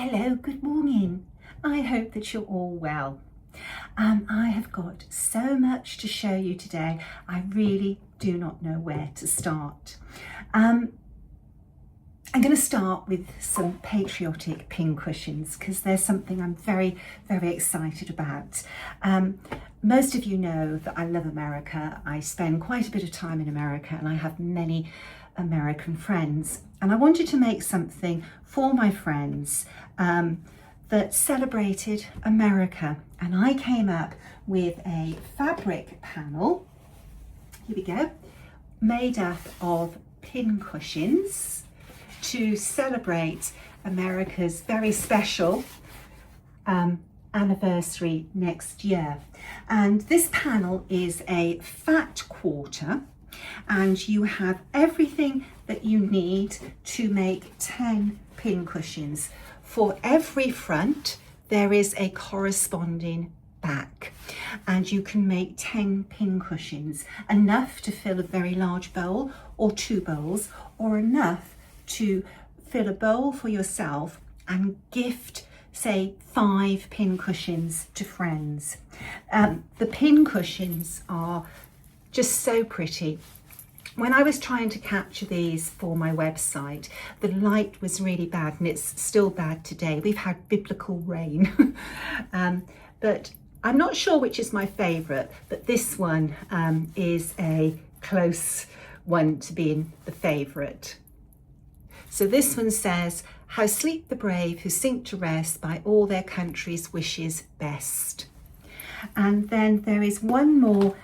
Hello, good morning. I hope that you're all well. I have got so much to show you today. I really do not know where to start. I'm going to start with some Patriotic pin cushions because there's something I'm very, very excited about. Most of you know that I love America. I spend quite a bit of time in America and I have many American friends. And I wanted to make something for my friends that celebrated America. And I came up with a fabric panel, here we go, made up of pin cushions to celebrate America's very special anniversary next year. And this panel is a fat quarter, and you have everything that you need to make 10 pin cushions. For every front there is a corresponding back, and you can make 10 pin cushions, enough to fill a very large bowl or 2 bowls, or enough to fill a bowl for yourself and gift, say, 5 pin cushions to friends. The pin cushions are just so pretty. When I was trying to capture these for my website, the light was really bad, and it's still bad today. We've had biblical rain. But I'm not sure which is my favourite, but this one is a close one to being the favourite. So this one says, "How sleep the brave who sink to rest by all their country's wishes best." And then there is one more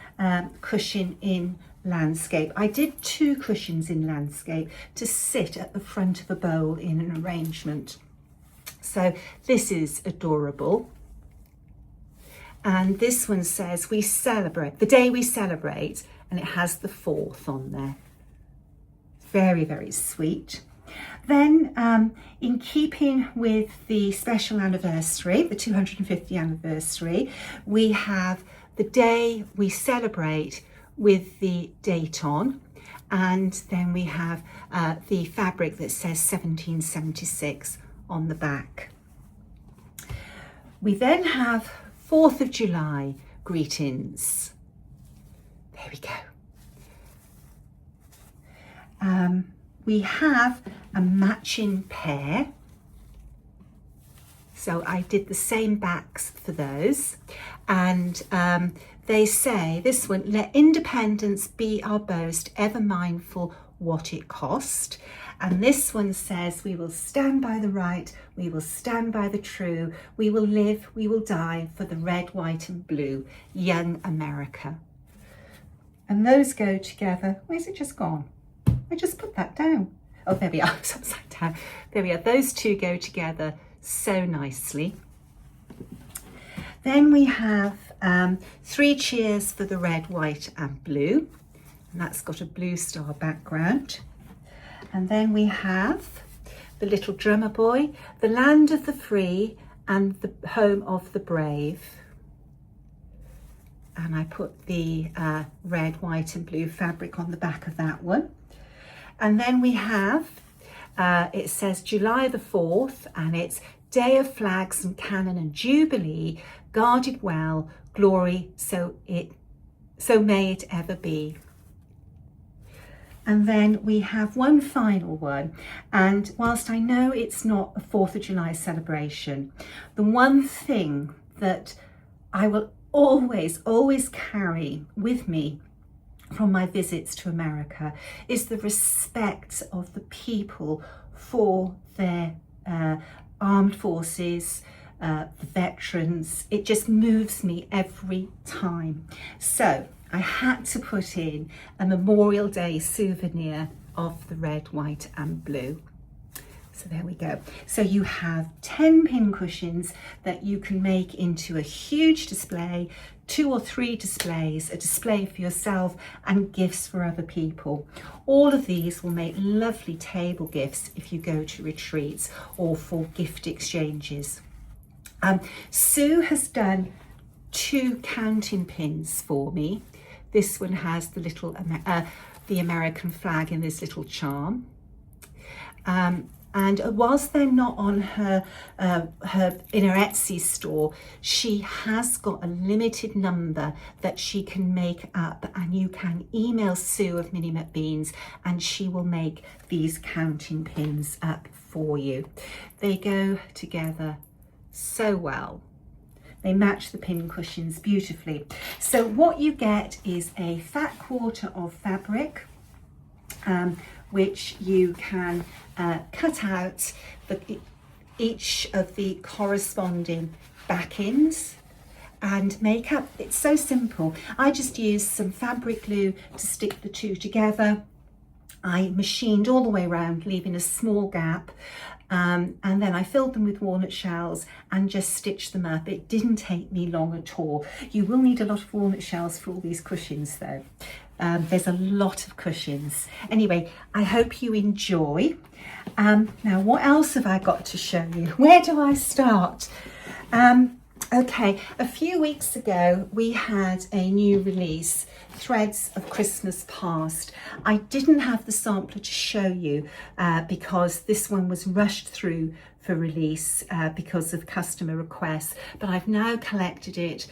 cushion in landscape. I did 2 cushions in landscape to sit at the front of a bowl in an arrangement. So this is adorable. And this one says, "We celebrate, the day we celebrate," and it has the 4th on there. Very, very sweet. Then in keeping with the special anniversary, the 250th anniversary, we have the day we celebrate with the date on, and then we have the fabric that says 1776 on the back. We then have 4th of July greetings. There we go. We have a matching pair. So I did the same backs for those. And they say, this one, "Let independence be our boast, ever mindful what it cost." And this one says, "We will stand by the right, we will stand by the true, we will live, we will die for the red, white and blue, young America." And those go together. Where's it just gone? I just put that down. Oh, there we are, it's upside down. There we are, those 2 go together so nicely. Then we have 3 cheers for the red, white and blue. And that's got a blue star background. And then we have the little drummer boy, "The land of the free and the home of the brave." And I put the red, white and blue fabric on the back of that one. And then we have, it says July the 4th, and it's "Day of flags and cannon and jubilee, guarded well, glory, so may it ever be." And then we have one final one, and whilst I know it's not a 4th of July celebration, the one thing that I will always carry with me from my visits to America is the respect of the people for their armed forces, the veterans. It just moves me every time. So I had to put in a Memorial Day souvenir of the red, white and blue. So there we go. So you have 10 pin cushions that you can make into a huge display, 2 or 3 displays, a display for yourself and gifts for other people. All of these will make lovely table gifts if you go to retreats or for gift exchanges. Sue has done 2 counting pins for me. This one has the little the American flag in this little charm. And whilst they're not on her in her Etsy store, she has got a limited number that she can make up, and you can email Sue of Mini McBeans and she will make these counting pins up for you. They go together so well. They match the pin cushions beautifully. So what you get is a fat quarter of fabric, which you can cut out each of the corresponding backings and make up. It's so simple. I just used some fabric glue to stick the two together. I machined all the way around, leaving a small gap, and then I filled them with walnut shells and just stitched them up. It didn't take me long at all. You will need a lot of walnut shells for all these cushions though. There's a lot of cushions. Anyway, I hope you enjoy. Now, what else have I got to show you? Where do I start? Okay, a few weeks ago, we had a new release, Threads of Christmas Past. I didn't have the sampler to show you because this one was rushed through for release because of customer requests, but I've now collected it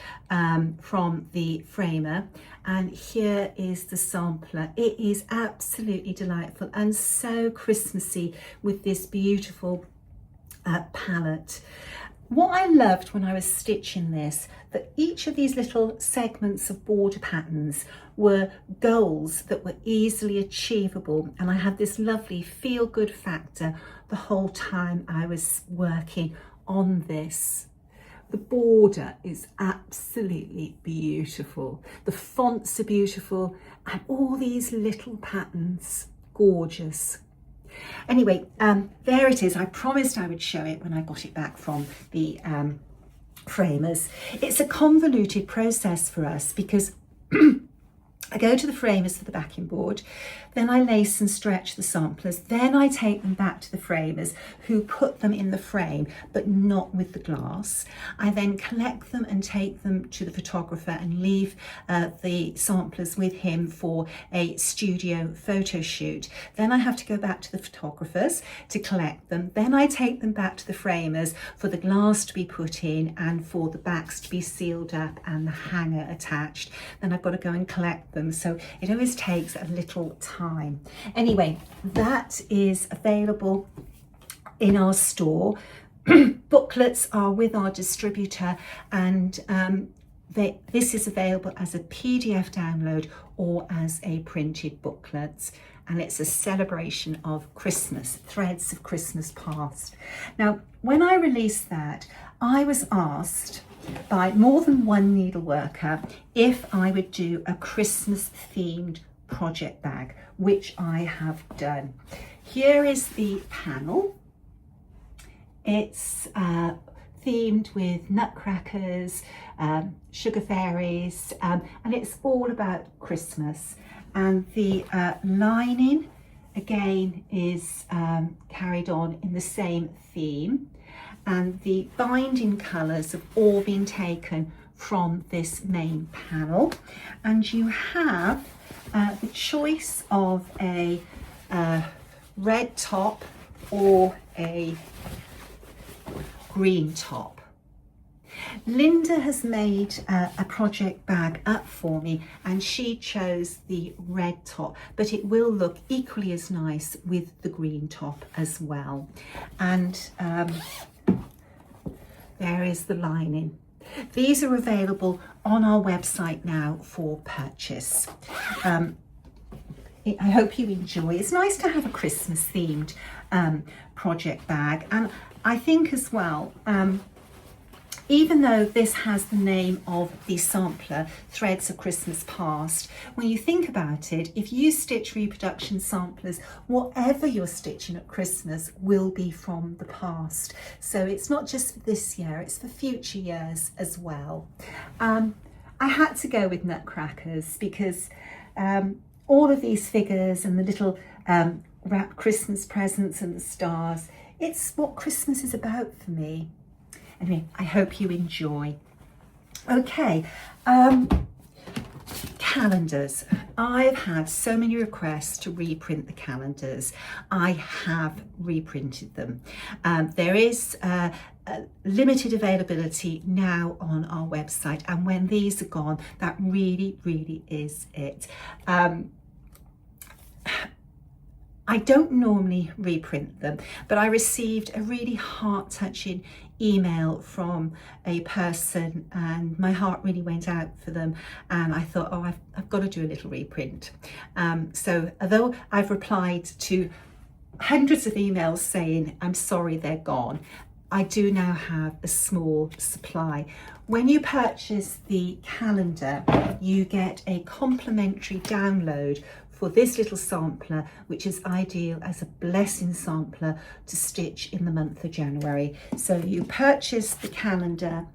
from the framer, and here is the sampler. It is absolutely delightful and so Christmassy with this beautiful palette. What I loved when I was stitching this, that each of these little segments of border patterns were goals that were easily achievable, and I had this lovely feel-good factor the whole time I was working on this. The border is absolutely beautiful. The fonts are beautiful, and all these little patterns, gorgeous. Anyway, there it is. I promised I would show it when I got it back from the framers. It's a convoluted process for us because I go to the framers for the backing board, then I lace and stretch the samplers, then I take them back to the framers who put them in the frame, but not with the glass. I then collect them and take them to the photographer and leave the samplers with him for a studio photo shoot. Then I have to go back to the photographers to collect them. Then I take them back to the framers for the glass to be put in and for the backs to be sealed up and the hanger attached. Then I've got to go and collect them. So it always takes a little time. Anyway, that is available in our store. Booklets are with our distributor, and this is available as a PDF download or as a printed booklet, and it's a celebration of Christmas, Threads of Christmas Past. Now, when I released that, I was asked by more than one needleworker if I would do a Christmas themed project bag, which I have done. Here is the panel. It's themed with nutcrackers, sugar fairies, and it's all about Christmas. And the lining again is carried on in the same theme, and the binding colours have all been taken from this main panel, and you have the choice of a red top or a green top. Linda has made a project bag up for me, and she chose the red top, but it will look equally as nice with the green top as well. And there is the lining. These are available on our website now for purchase. I hope you enjoy. It's nice to have a Christmas themed project bag, and I think as well, even though this has the name of the sampler, Threads of Christmas Past, when you think about it, if you stitch reproduction samplers, whatever you're stitching at Christmas will be from the past. So it's not just for this year, it's for future years as well. I had to go with nutcrackers because all of these figures and the little wrapped Christmas presents and the stars, it's what Christmas is about for me. Anyway, I hope you enjoy. Okay, calendars. I've had so many requests to reprint the calendars. I have reprinted them. There is limited availability now on our website, and when these are gone, that really is it. I don't normally reprint them, but I received a really heart-touching email from a person and my heart really went out for them, and I thought, oh, I've got to do a little reprint. So although I've replied to hundreds of emails saying I'm sorry they're gone, I do now have a small supply. When you purchase the calendar, you get a complimentary download for this little sampler, which is ideal as a blessing sampler to stitch in the month of January. So you purchase the calendar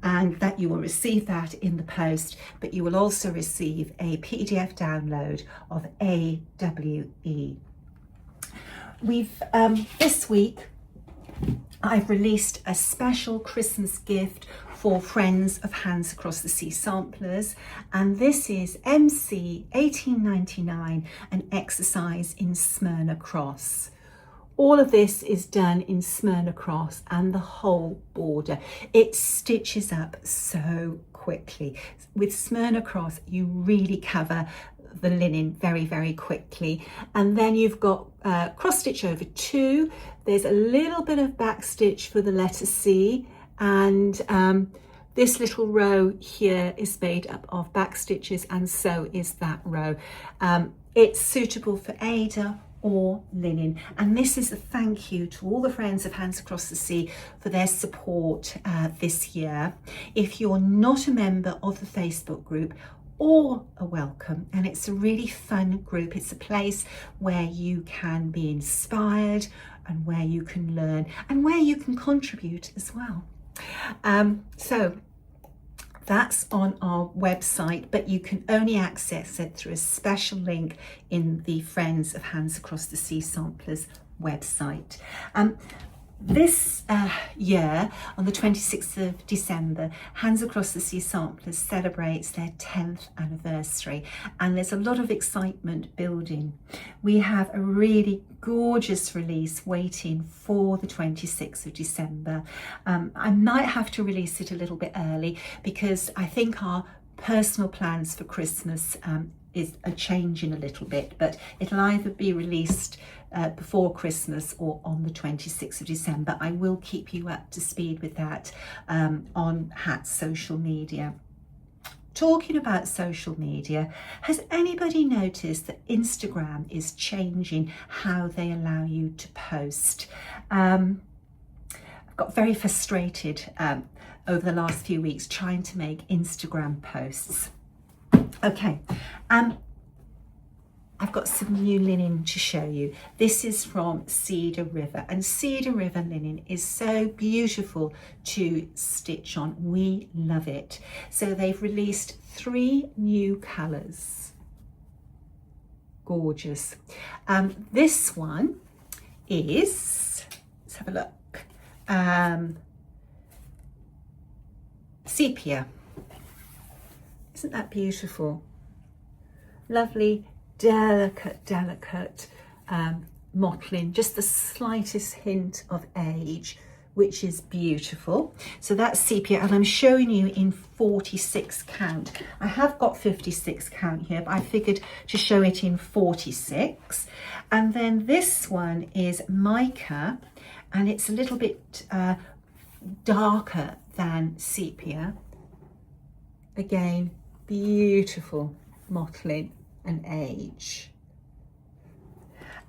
and that you will receive that in the post, but you will also receive a PDF download of AWE. We've this week I've released a special Christmas gift for friends of Hands Across the Sea samplers, and this is MC 1899, an exercise in Smyrna Cross. All of this is done in Smyrna Cross and the whole border. It stitches up so quickly. With Smyrna Cross, you really cover the linen very quickly. And then you've got cross stitch over 2. There's a little bit of back stitch for the letter C, and this little row here is made up of back stitches, and so is that row. It's suitable for Ada or linen, and this is a thank you to all the friends of Hands Across the Sea for their support this year. If you're not a member of the Facebook group, all are welcome, and it's a really fun group. It's a place where you can be inspired and where you can learn and where you can contribute as well. So that's on our website, but you can only access it through a special link in the Friends of Hands Across the Sea Samplers website. This year, on the 26th of December, Hands Across the Sea Samplers celebrates their 10th anniversary, and there's a lot of excitement building. We have a really gorgeous release waiting for the 26th of December. I might have to release it a little bit early because I think our personal plans for Christmas is a changing a little bit, but it'll either be released before Christmas or on the 26th of December. I will keep you up to speed with that on Hat's social media. Talking about social media, has anybody noticed that Instagram is changing how they allow you to post? I've got very frustrated over the last few weeks trying to make Instagram posts. Okay, I've got some new linen to show you. This is from Cedar River, and Cedar River linen is so beautiful to stitch on. We love it. So they've released 3 new colours. Gorgeous. This one is, let's have a look, sepia. Isn't that beautiful? Lovely, delicate mottling, just the slightest hint of age, which is beautiful. So that's sepia, and I'm showing you in 46 count. I have got 56 count here, but I figured to show it in 46. And then this one is mica, and it's a little bit darker than sepia. Again, beautiful mottling and age.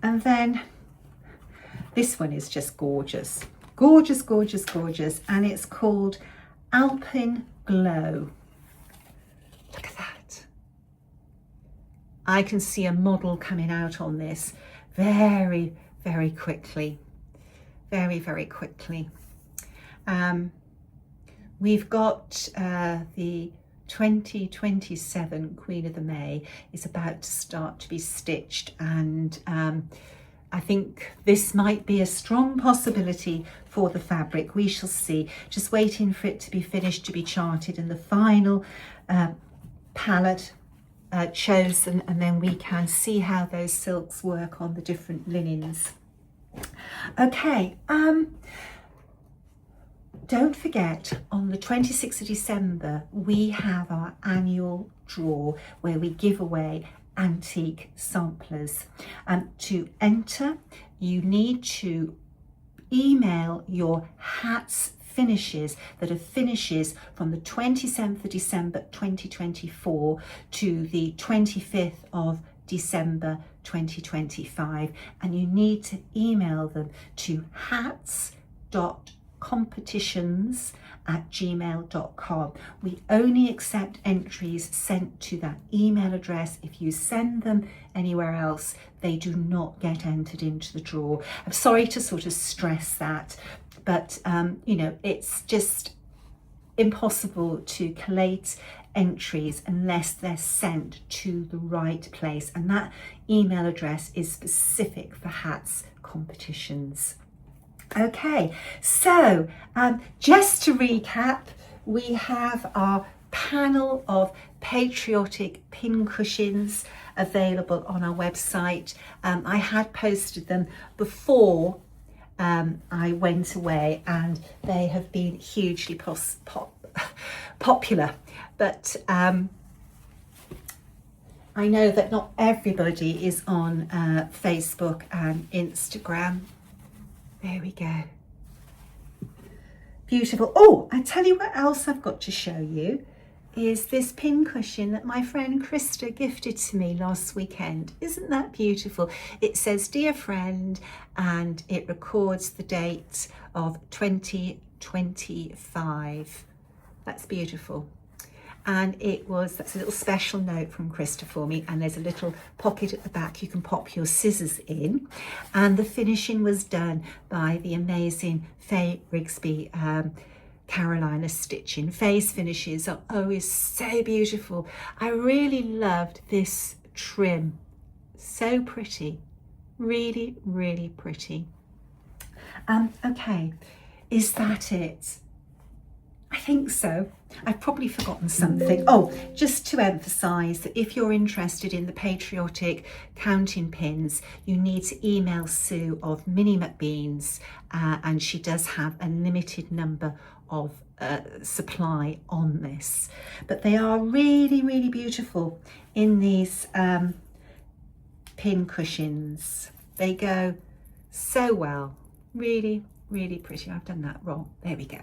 And then this one is just gorgeous, and it's called Alpine Glow. Look at that. I can see a model coming out on this very quickly, very quickly. We've got the 2027 Queen of the May is about to start to be stitched, and I think this might be a strong possibility for the fabric. We shall see. Just waiting for it to be finished, to be charted, and the final palette chosen, and then we can see how those silks work on the different linens. Okay, don't forget, on the 26th of December, we have our annual draw where we give away antique samplers. To enter, you need to email your hats finishes that are finishes from the 27th of December 2024 to the 25th of December 2025, and you need to email them to hats.competitions@gmail.com. We only accept entries sent to that email address. If you send them anywhere else, they do not get entered into the draw. I'm sorry to sort of stress that, but you know, it's just impossible to collate entries unless they're sent to the right place, and that email address is specific for hats competitions. Okay, so just to recap, we have our panel of Patriotic pin cushions available on our website. I had posted them before I went away, and they have been hugely popular, but I know that not everybody is on Facebook and Instagram. There we go. Beautiful. Oh, I tell you what else I've got to show you is this pin cushion that my friend Krista gifted to me last weekend. Isn't that beautiful? It says, "Dear friend," and it records the date of 2025. That's beautiful. And that's a little special note from Krista for me, and there's a little pocket at the back you can pop your scissors in, and the finishing was done by the amazing Faye Rigsby Carolina stitching. Faye's finishes are always so beautiful. I really loved this trim, so pretty, really, really pretty. Okay, is that it? I think so. I've probably forgotten something. Oh, just to emphasise that if you're interested in the Patriotic counting pins, you need to email Sue of Minnie McBeans, and she does have a limited number of supply on this. But they are really, really beautiful in these pin cushions. They go so well. Really, really pretty. I've done that wrong. There we go.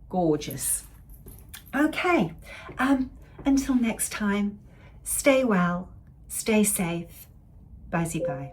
Gorgeous. Okay, until next time, stay well, stay safe. Bye-bye.